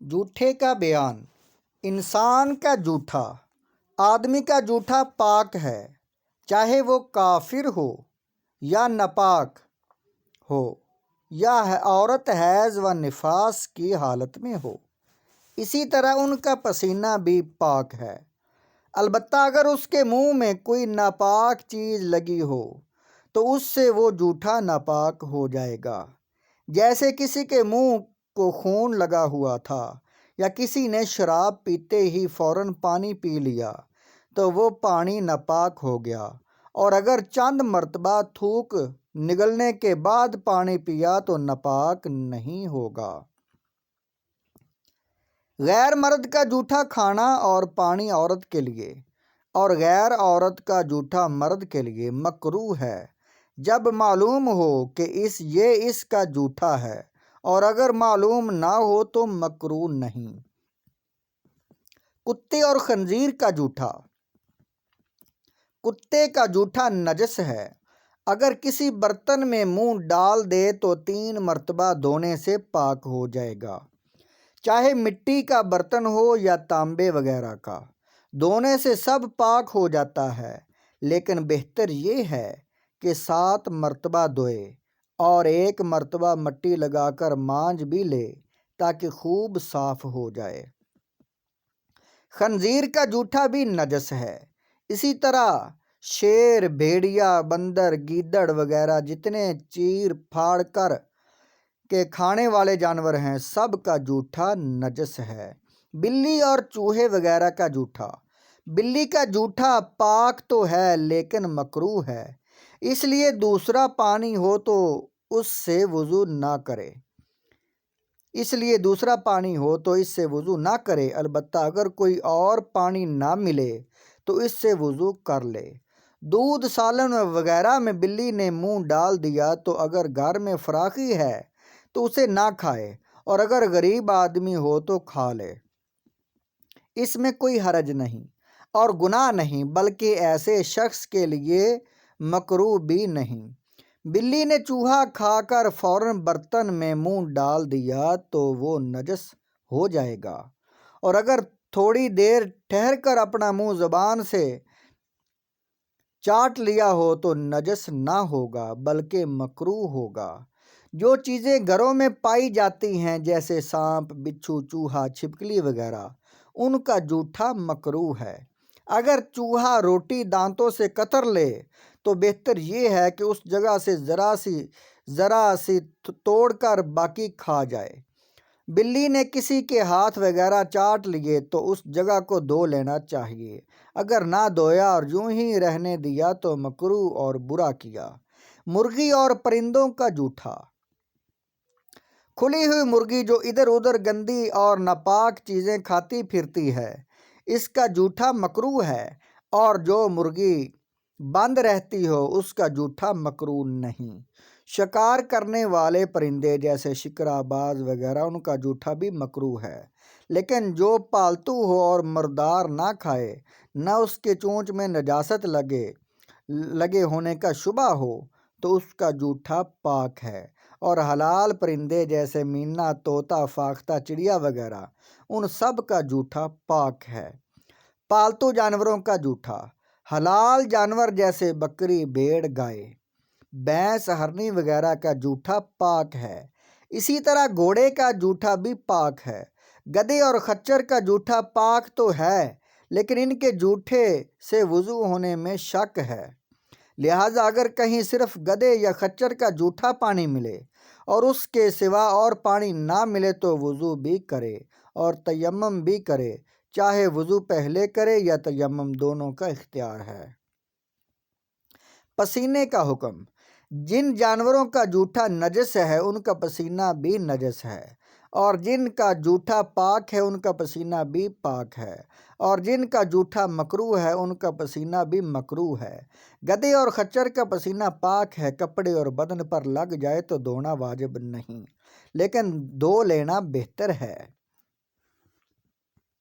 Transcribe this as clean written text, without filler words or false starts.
जूठे का बयान। इंसान का जूठा, आदमी का जूठा पाक है, चाहे वो काफिर हो या नापाक हो, या औरत हैज़ व निफास की हालत में हो। इसी तरह उनका पसीना भी पाक है, अलबत्ता अगर उसके मुंह में कोई नापाक चीज़ लगी हो तो उससे वो जूठा नापाक हो जाएगा। जैसे किसी के मुंह को खून लगा हुआ था या किसी ने शराब पीते ही फौरन पानी पी लिया तो वो पानी नापाक हो गया, और अगर चंद मर्तबा थूक निगलने के बाद पानी पिया तो नापाक नहीं होगा। गैर मर्द का जूठा खाना और पानी औरत के लिए और गैर औरत का जूठा मर्द के लिए मकरूह है जब मालूम हो कि ये इसका जूठा है, और अगर मालूम ना हो तो मकरूह नहीं। कुत्ते और खंजीर का जूठा। कुत्ते का जूठा नजस है, अगर किसी बर्तन में मुंह डाल दे तो 3 मर्तबा धोने से पाक हो जाएगा, चाहे मिट्टी का बर्तन हो या तांबे वगैरह का। धोने से सब पाक हो जाता है, लेकिन बेहतर ये है कि 7 मर्तबा धोए और 1 मर्तबा मिट्टी लगाकर मांज भी ले ताकि खूब साफ हो जाए। खंजीर का जूठा भी नजस है। इसी तरह शेर, भेड़िया, बंदर, गीदड़ वगैरह जितने चीर फाड़ कर के खाने वाले जानवर हैं, सब का जूठा नजस है। बिल्ली और चूहे वगैरह का जूठा। बिल्ली का जूठा पाक तो है लेकिन मकरूह है, इसलिए दूसरा पानी हो तो उससे वुज़ू ना करे इससे वुज़ू ना करे, अलबत्ता अगर कोई और पानी ना मिले तो इससे वुज़ू कर ले। दूध, सालन वगैरह में बिल्ली ने मुंह डाल दिया तो अगर घर में फराखी है तो उसे ना खाए, और अगर गरीब आदमी हो तो खा ले। इसमें कोई हरज नहीं और गुनाह नहीं, बल्कि ऐसे शख्स के लिए मकरूह भी नहीं। बिल्ली ने चूहा खाकर फौरन बर्तन में मुंह डाल दिया तो वो नजस हो जाएगा, और अगर थोड़ी देर ठहर कर अपना मुंह ज़बान से चाट लिया हो तो नजस ना होगा बल्कि मकरूह होगा। जो चीज़ें घरों में पाई जाती हैं जैसे सांप, बिच्छू, चूहा, छिपकली वगैरह, उनका जूठा मकरूह है। अगर चूहा रोटी दांतों से कतर ले तो बेहतर ये है कि उस जगह से ज़रा सी तोड़कर बाकी खा जाए। बिल्ली ने किसी के हाथ वगैरह चाट लिए तो उस जगह को धो लेना चाहिए, अगर ना धोया और यूं ही रहने दिया तो मकरूह और बुरा किया। मुर्गी और परिंदों का जूठा। खुली हुई मुर्गी जो इधर उधर गंदी और नापाक चीज़ें खाती फिरती है, इसका जूठा मकरूह है, और जो मुर्गी बंद रहती हो उसका जूठा मकरूह नहीं। शिकार करने वाले परिंदे जैसे शिकरा, बाज वगैरह, उनका जूठा भी मकरूह है, लेकिन जो पालतू हो और मर्दार ना खाए, न उसके चोंच में नजासत लगे होने का शुबा हो तो उसका जूठा पाक है। और हलाल परिंदे जैसे मीना, तोता, फाख्ता, चिड़िया वगैरह, उन सब का जूठा पाक है। पालतू जानवरों का जूठा। हलाल जानवर जैसे बकरी, भेड़, गाय, भैंस, हरनी वगैरह का जूठा पाक है। इसी तरह घोड़े का जूठा भी पाक है। गधे और खच्चर का जूठा पाक तो है, लेकिन इनके जूठे से वुज़ू होने में शक है। लिहाजा अगर कहीं सिर्फ गधे या खच्चर का जूठा पानी मिले और उसके सिवा और पानी ना मिले तो वुज़ू भी करे और तयम्मुम भी करे, चाहे वुज़ू पहले करे या तयम्मुम, दोनों का इख्तियार है। पसीने का हुक्म। जिन जानवरों का जूठा नजस है उनका पसीना भी नजस है, और जिनका जूठा पाक है उनका पसीना भी पाक है, और जिनका जूठा मकरूह है उनका पसीना भी मकरूह है। गधे और खच्चर का पसीना पाक है, कपड़े और बदन पर लग जाए तो धोना वाजिब नहीं, लेकिन धो लेना बेहतर है।